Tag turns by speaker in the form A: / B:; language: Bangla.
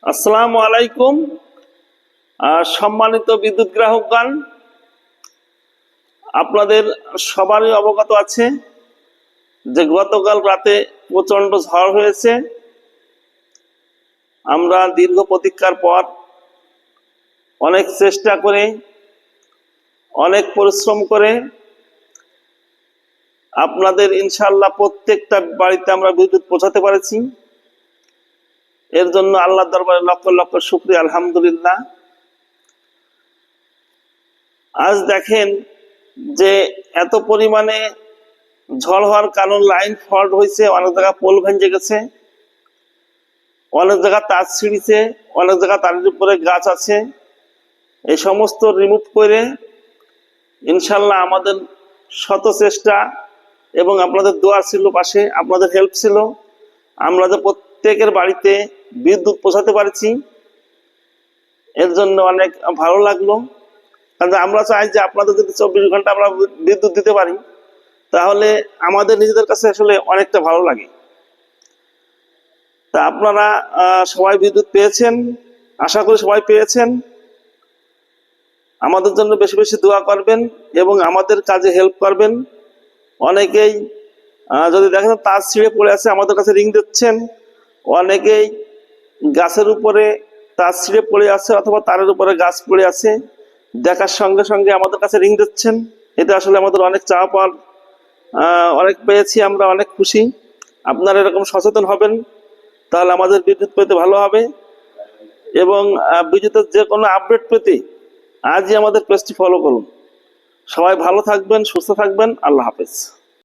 A: আসসালামু আলাইকুম। সম্মানিত বিদ্যুৎ গ্রাহকগণ, আপনাদের সবারই অবগত আছে যে গতকাল রাতে প্রচণ্ড ঝড় হয়েছে। আমরা দীর্ঘ প্রতীক্ষার পর অনেক চেষ্টা করে, অনেক পরিশ্রম করে আপনাদের ইনশাআল্লাহ প্রত্যেকটা বাড়িতে আমরা বিদ্যুৎ পৌঁছাতে পারছি। এর জন্য আল্লাহর দরবারে লক্ষ লক্ষ শুকরিয়া, আলহামদুলিল্লাহ। আজ দেখেন যে এত পরিমাণে ঝড় হওয়ার কারণ লাইন ফল্ট হয়েছে, অনেক জায়গায় পোল ভেঙে গেছে, অনেক জায়গা তার ছিঁড়িছে, অনেক জায়গা তারের উপরে গাছ আছে। এই সমস্ত রিমুভ করে ইনশাল্লাহ আমাদের শত চেষ্টা এবং আপনাদের দোয়া ছিল, পাশে আপনাদের হেল্প ছিল, আমরা যে প্রত্যেকের বাড়িতে বিদ্যুৎ পৌঁছাতে পারছি, এর জন্য অনেক ভালো লাগলো। কারণ আমরা চাই যে আপনাদের যদি 24 ঘন্টা আমরা বিদ্যুৎ দিতে পারি, তাহলে আমাদের নিজেদের কাছে আসলে অনেকটা ভালো লাগে। তা আপনারা সবাই বিদ্যুৎ পেয়েছেন, আশা করি সবাই পেয়েছেন। আমাদের জন্য বেশি বেশি দোয়া করবেন এবং আমাদের কাজে হেল্প করবেন। অনেকেই যদি দেখেন তার ছিঁড়ে পড়ে আছে, আমাদের কাছে রিং দিচ্ছেন। অনেকেই গাছের উপরে তার ছিঁড়ে পড়ে আছে অথবা তারের উপরে গাছ পড়ে আছে, দেখার সঙ্গে সঙ্গে আমাদের কাছে রিং দিচ্ছেন। এটা আসলে আমাদের অনেক চাওয়া পাওয়ার, অনেক পেয়েছি, আমরা অনেক খুশি। আপনারা এরকম সচেতন হবেন, তাহলে আমাদের বিদ্যুৎ পেতে ভালো হবে। এবং বিদ্যুতের যে কোনো আপডেট পেতে আজই আমাদের পেজটি ফলো করুন। সবাই ভালো থাকবেন, সুস্থ থাকবেন। আল্লাহ হাফেজ।